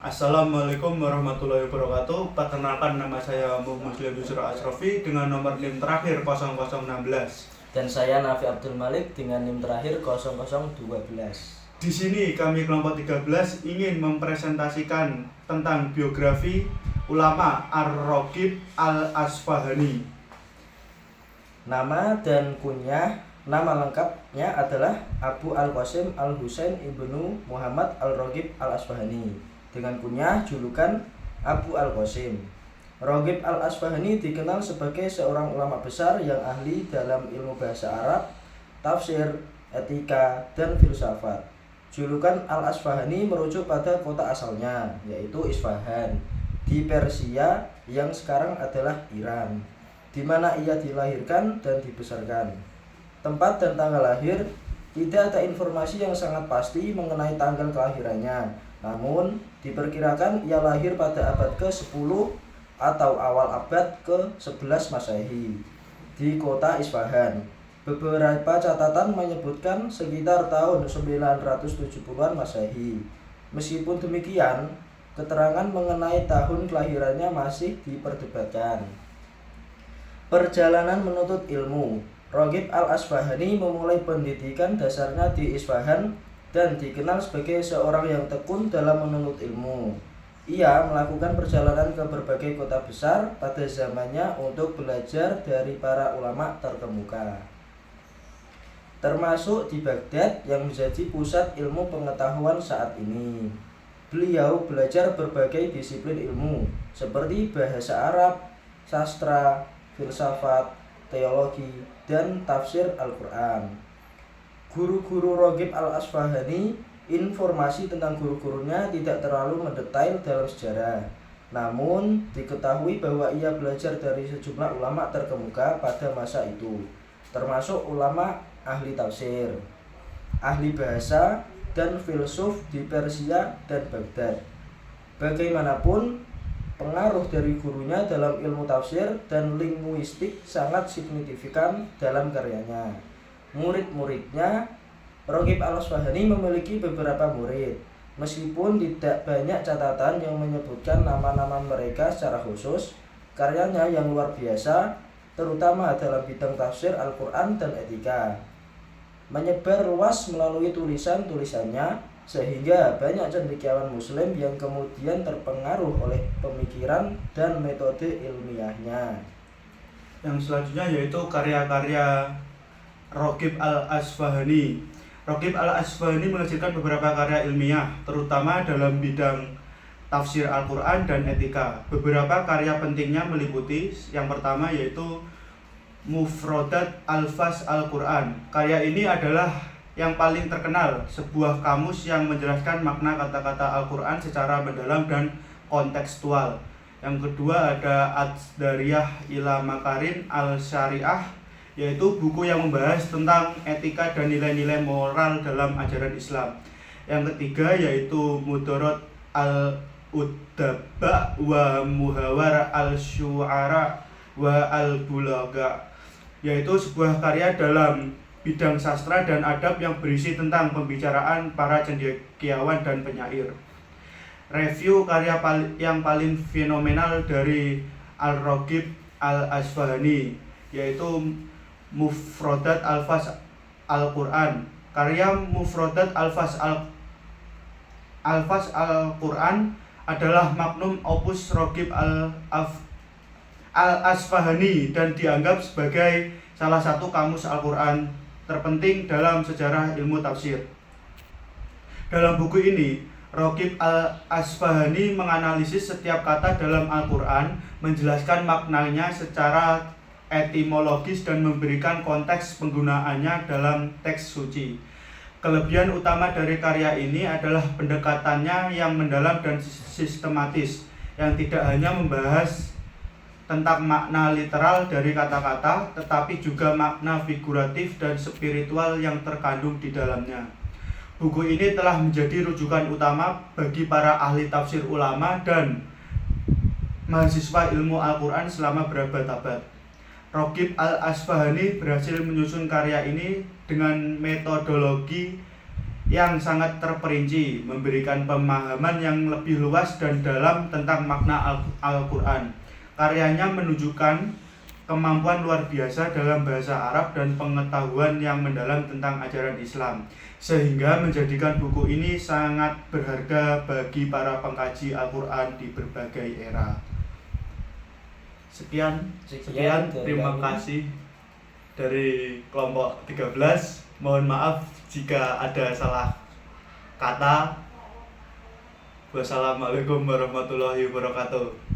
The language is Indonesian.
Assalamualaikum warahmatullahi wabarakatuh. Perkenalkan, nama saya Muslim Yusra Asrofi dengan nomor NIM terakhir 0016. Dan saya Nafi Abdul Malik dengan NIM terakhir 0012. Di sini kami kelompok 13 ingin mempresentasikan tentang biografi ulama Ar-Raghib Al-Asfahani. Nama dan kunyah. Nama lengkapnya adalah Abu Al-Qasim Al-Husain Ibnu Muhammad Al-Raghib Al-Asfahani, dengan kunyah julukan Abu Al-Qasim. Raghib Al-Asfahani dikenal sebagai seorang ulama besar yang ahli dalam ilmu bahasa Arab, tafsir, etika, dan filsafat. Julukan Al-Asfahani merujuk pada kota asalnya, yaitu Isfahan, di Persia yang sekarang adalah Iran, di mana ia dilahirkan dan dibesarkan. Tempat dan tanggal lahir tidak ada informasi yang sangat pasti mengenai tanggal kelahirannya. Namun, diperkirakan ia lahir pada abad ke-10 atau awal abad ke-11 Masehi di kota Isfahan. Beberapa catatan menyebutkan sekitar tahun 970-an Masehi. Meskipun demikian, keterangan mengenai tahun kelahirannya masih diperdebatkan. Perjalanan menuntut ilmu. Raghib Al-Asfahani memulai pendidikan dasarnya di Isfahan dan dikenal sebagai seorang yang tekun dalam menuntut ilmu. Ia melakukan perjalanan ke berbagai kota besar pada zamannya untuk belajar dari para ulama terkemuka, termasuk di Baghdad yang menjadi pusat ilmu pengetahuan saat ini. Beliau belajar berbagai disiplin ilmu seperti bahasa Arab, sastra, filsafat, teologi, dan tafsir Al-Quran. Guru-guru Raghib Al-Asfahani, informasi tentang guru-gurunya tidak terlalu mendetail dalam sejarah. Namun, diketahui bahwa ia belajar dari sejumlah ulama terkemuka pada masa itu, termasuk ulama ahli tafsir, ahli bahasa, dan filsuf di Persia dan Baghdad. Bagaimanapun, pengaruh dari gurunya dalam ilmu tafsir dan linguistik sangat signifikan dalam karyanya. Murid-muridnya, Raghib Al-Asfahani memiliki beberapa murid. Meskipun tidak banyak catatan yang menyebutkan nama-nama mereka secara khusus, karyanya yang luar biasa, terutama dalam bidang tafsir Al-Quran dan etika, menyebar luas melalui tulisan-tulisannya, sehingga banyak cendekiawan muslim yang kemudian terpengaruh oleh pemikiran dan metode ilmiahnya. Yang selanjutnya yaitu karya-karya Raghib Al-Asfahani. Raghib Al-Asfahani menghasilkan beberapa karya ilmiah, terutama dalam bidang tafsir Al-Quran dan etika. Beberapa karya pentingnya meliputi yang pertama yaitu Mufradat Alfaz Al-Quran. Karya ini adalah yang paling terkenal, sebuah kamus yang menjelaskan makna kata-kata Al-Quran secara mendalam dan kontekstual. Yang kedua ada Ad-Dariyah ila Makarim Al-Syariah, yaitu buku yang membahas tentang etika dan nilai-nilai moral dalam ajaran Islam. Yang ketiga yaitu Mudarat Al-Udaba wa Muhawar Al-Syu'ara wa Al-Bulaga, yaitu sebuah karya dalam bidang sastra dan adab yang berisi tentang pembicaraan para cendekiawan dan penyair. Review karya yang paling fenomenal dari Al-Raghib Al-Asfahani yaitu Mufradat Alfaz Al-Quran. Karya Mufradat Alfaz Al-Quran adalah magnum opus Raghib Al-Asfahani dan dianggap sebagai salah satu kamus Al-Quran terpenting dalam sejarah ilmu tafsir. Dalam buku ini, Raghib Al-Asfahani menganalisis setiap kata dalam Al-Quran, menjelaskan maknanya secara etimologis dan memberikan konteks penggunaannya dalam teks suci. Kelebihan utama dari karya ini adalah pendekatannya yang mendalam dan sistematis, yang tidak hanya membahas tentang makna literal dari kata-kata, tetapi juga makna figuratif dan spiritual yang terkandung di dalamnya. Buku ini telah menjadi rujukan utama bagi para ahli tafsir ulama dan mahasiswa ilmu Al-Quran selama berabad-abad. Raghib Al-Asfahani berhasil menyusun karya ini dengan metodologi yang sangat terperinci, memberikan pemahaman yang lebih luas dan dalam tentang makna Al-Quran. Karyanya menunjukkan kemampuan luar biasa dalam bahasa Arab dan pengetahuan yang mendalam tentang ajaran Islam, sehingga menjadikan buku ini sangat berharga bagi para pengkaji Al-Quran di berbagai era. Sekian, terima kasih dari kelompok 13. Mohon maaf jika ada salah kata. Wassalamualaikum warahmatullahi wabarakatuh.